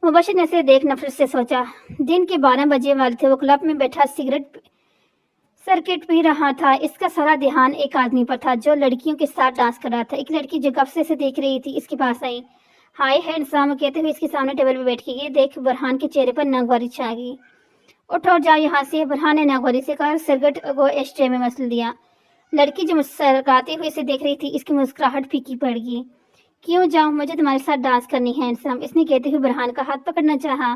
[SPEAKER 1] مبشر نے اسے دیکھ نفرت سے سوچا۔ دن کے 12 بجے والے تھے۔ وہ کلب میں بیٹھا سرکٹ پی رہا تھا۔ اس کا سارا دھیان ایک آدمی پر تھا جو لڑکیوں کے ساتھ ڈانس کر رہا تھا۔ ایک لڑکی جو غصے سے دیکھ رہی تھی اس کے پاس آئی۔ ہائے ہینڈسم کہتے ہوئے اس کے سامنے ٹیبل پہ بیٹھ گئی۔ دیکھ، برہان کے چہرے پر ناگواری چھا گئی۔ اٹھو جاؤ یہاں سے، برہان نے ناگواری سے کہا اور سرکٹ کو ایشٹرے میں مسل دیا۔ لڑکی جو مسکراتے ہوئے اسے دیکھ رہی تھی، اس کی مسکراہٹ پھیکی پڑ گئی۔ کیوں جاؤں؟ مجھے تمہارے ساتھ ڈانس کرنی ہے ہینڈسم، اس نے کہتے ہوئے برہان کا ہاتھ پکڑنا چاہا۔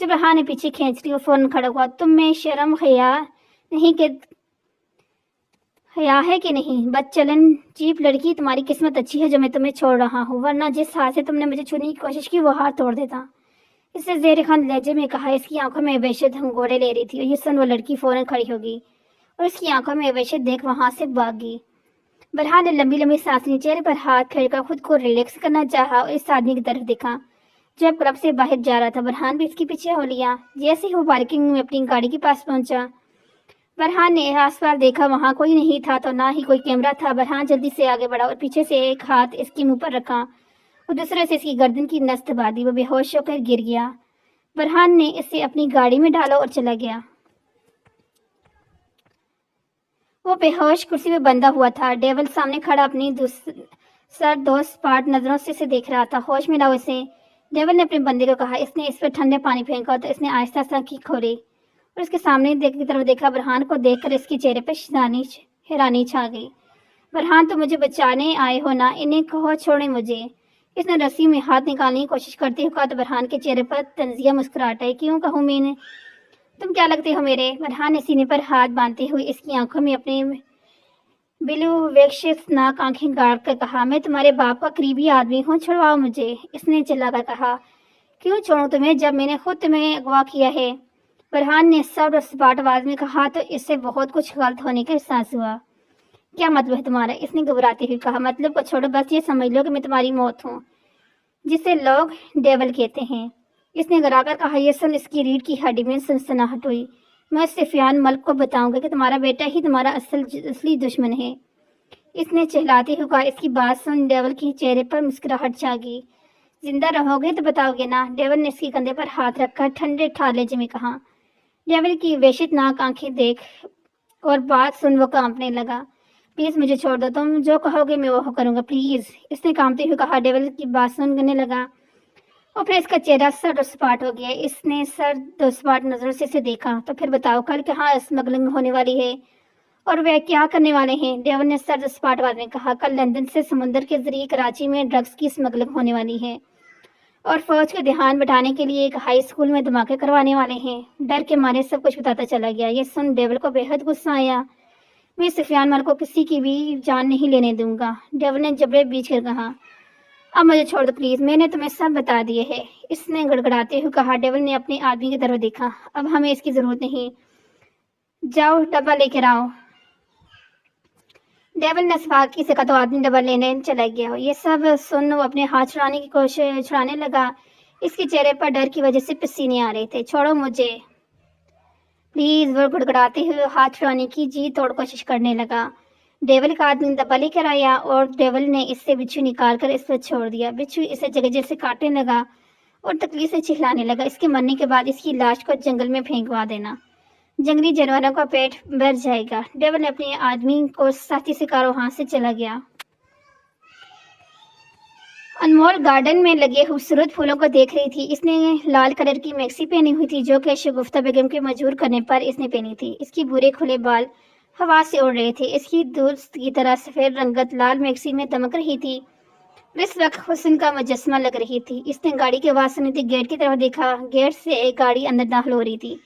[SPEAKER 1] جب برہان نے پیچھے کھینچ لی، وہ فوراً کھڑا ہوا۔ تم میں شرم حیا نہیں کہ حیا ہے کہ نہیں؟ بد چلن چیپ لڑکی، تمہاری قسمت اچھی ہے جو میں تمہیں چھوڑ رہا ہوں، ورنہ جس ہاتھ سے تم نے مجھے چھونے کی کوشش کی وہ ہاتھ توڑ دیتا۔ اس نے زیر خان لہجے میں کہا۔ اس کی آنکھوں میں وحشت ہنگوڑے لے رہی تھی اور یہ سن وہ لڑکی فوراً کھڑی ہوگی اور اس کی آنکھوں میں وحشت دیکھ وہاں سے بھاگ گئی۔ برہان نے لمبی لمبی سانس لی، چہرے پر ہاتھ پھیر کر خود کو ریلیکس کرنا چاہا اور اس آدمی کی طرف دیکھا جو اب کلب سے باہر جا رہا تھا۔ برہان بھی اس کے پیچھے ہو لیا۔ جیسے ہی وہ پارکنگ میں اپنی گاڑی کے پاس پہنچا، برہان نے آس پاس دیکھا، وہاں کوئی نہیں تھا تو نہ ہی کوئی کیمرہ تھا۔ برہان جلدی سے آگے بڑھا اور پیچھے سے ایک ہاتھ اس کے منہ پر رکھا اور دوسرے سے اس کی گردن کی نس دبا دی۔ وہ بے ہوش ہو کر گر گیا۔ برہان نے اسے اپنی گاڑی میں ڈالا اور چلا گیا۔ وہ بے ہوش کرسی میں بندھا ہوا تھا۔ ڈیول سامنے کھڑا اپنی سر دو سپاٹ نظروں سے اسے دیکھ رہا تھا۔ ہوش میں نہ اسے ڈیول نے اپنے بندے کو کہا۔ اس نے اس پر ٹھنڈے پانی پھینکا تو اس نے آہستہ سے آنکھیں کھولی اور اس کے سامنے کی طرف دیکھا۔ برہان کو دیکھ کر اس کے چہرے پر حیرانی چھا گئی۔ برہان، تم مجھے بچانے آئے ہو نا؟ انہیں کہو چھوڑیں مجھے۔ اس نے رسی میں ہاتھ نکالنے کی کوشش کرتے ہوئے کہا تو برہان کے چہرے پر طنزیہ مسکراہٹ آئی۔ کیوں کہوں میں نے؟ تم کیا لگتے ہو میرے؟ برہان نے سینے پر ہاتھ باندھتے ہوئے اس کی آنکھوں میں اپنے بلو وحشتناک آنکھیں گاڑ کر کہا۔ میں تمہارے باپ کا قریبی آدمی ہوں، چھڑواؤ مجھے۔ اس نے چلا کر کہا۔ کیوں چھوڑوں تمہیں جب میں نے خود تمہیں اغوا کیا ہے؟ برہان نے سرد اور سپاٹ آواز میں کہا تو اس سے بہت کچھ غلط ہونے کا احساس ہوا۔ کیا مطلب ہے تمہارا؟ اس نے گھبراتے ہوئے کہا۔ مطلب کو چھوڑو، بس یہ سمجھ لو کہ میں تمہاری موت ہوں، جسے لوگ ڈیول کہتے ہیں۔ اس نے گرا کر کہا۔ یہ سن اس کی ریڑھ کی ہڈی میں سنسناہٹ ہوئی۔ میں سفیان ملک کو بتاؤں گا کہ تمہارا بیٹا ہی تمہارا اصلی دشمن ہے، اس نے چہلاتے ہوئے کہا۔ اس کی بات سن ڈیول کے چہرے پر مسکراہٹ چھا گئی۔ زندہ رہو گے تو بتاؤ گے نا؟ ڈیول نے اس کے کندھے پر ہاتھ رکھ کر ٹھنڈے ٹھار لہجے میں کہا۔ ڈیول کی وحشتناک آنکھیں دیکھ اور بات سن وہ کانپنے لگا۔ پلیز مجھے چھوڑ دو، تم جو کہو گے میں وہ کروں گا، پلیز، اس نے کانپتے ہوئے کہا۔ ڈیول کی بات سننے لگا اور پھر اس کا چہرہ سرد اور سپاٹ ہو گیا۔ اس نے سرد اور سپاٹ نظروں سے اسے دیکھا۔ تو پھر بتاؤ، کل کہاں اسمگلنگ ہونے والی ہے اور وہ کیا کرنے والے ہیں؟ ڈیول نے سرد اور سپاٹ آواز میں کہا۔ کل لندن سے سمندر کے ذریعے کراچی میں ڈرگز کی اسمگلنگ ہونے والی ہے اور فوج کا دھیان بٹھانے کے لیے ایک ہائی اسکول میں دھماکے کروانے والے ہیں۔ ڈر کے مارے سب کچھ بتاتا چلا گیا۔ یہ سن ڈیول کو بے حد غصہ آیا۔ میں سفیان ملک کو کسی کی بھی جان نہیں لینے دوں گا، ڈیول نے جبڑے بیچ کر کہا۔ اب مجھے چھوڑ دو پلیز، میں نے تمہیں سب بتا دیے ہے، اس نے گڑگڑاتے ہوئے کہا۔ ڈیول نے اپنے آدمی کی طرف دیکھا۔ اب ہمیں اس کی ضرورت نہیں، جاؤ ڈبہ لے کر آؤ۔ ڈیول نے سفاکی سے کہا تو آدمی ڈبہ لینے چلا گیا۔ یہ سب سن وہ اپنے ہاتھ چھڑانے لگا۔ اس کے چہرے پر ڈر کی وجہ سے پسینے آ رہے تھے۔ چھوڑو مجھے پلیز، وہ گڑگڑاتے ہوئے ہاتھ چھڑانے کی جی توڑ کوشش کرنے لگا۔ ڈیول کا آدمی ڈبہ لے کر آیا اور ڈیول نے اس سے بچھو نکال کر اس پر چھوڑ دیا۔ بچھو اسے جگہ جگہ سے کاٹنے لگا اور تکلیف سے چہلانے لگا۔ اس کے مرنے کے بعد اس کی لاش کو جنگل میں پھینکوا دینا، جنگلی جانوروں کا پیٹ بھر جائے گا۔ ڈیول نے اپنے آدمی کو ساتھی سے کہا اور وہاں سے چلا گیا۔ انمول گارڈن میں لگے خوبصورت پھولوں کو دیکھ رہی تھی۔ اس نے لال کلر کی میکسی پہنی ہوئی تھی جو کہ شگفتہ بیگم کے مجبور کرنے پر اس نے پہنی تھی۔ اس کی بھورے کھلے بال ہوا سے اڑ رہے تھے۔ اس کی دوست کی طرح سفید رنگت لال میکسی میں دمک رہی تھی اور اس وقت حسن کا مجسمہ لگ رہی تھی۔ اس نے گاڑی کی آواز سنی تھی، گیٹ کی طرف دیکھا۔ گیٹ سے ایک گاڑی اندر داخل ہو رہی تھی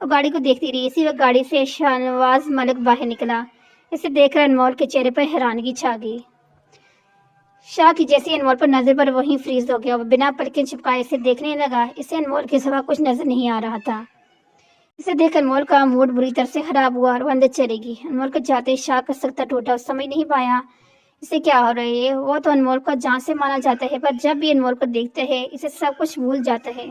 [SPEAKER 1] اور گاڑی کو دیکھتی رہی۔ اسی وقت گاڑی سے شاہنواز ملک باہر نکلا۔ اسے دیکھ کر انمول کے چہرے پر حیرانگی چھا گئی۔ شاہ کی جیسی انمول پر نظر پر وہیں فریز ہو گیا۔ وہ بنا پلکیں جھپکائے اسے دیکھنے لگا۔ اسے انمول کے سوا کچھ نظر نہیں آ رہا تھا۔ اسے دیکھ انمول کا موڈ بری طرح سے خراب ہوا اور وہ اندر چلے گی۔ انمول کو جاتے شاہ کا سکتہ ٹوٹا۔ وہ سمجھ نہیں پایا اسے کیا ہو رہا ہے۔ وہ تو انمول کو جان سے مانا جاتا ہے پر جب بھی انمول کو دیکھتا ہے اسے سب کچھ بھول جاتا ہے۔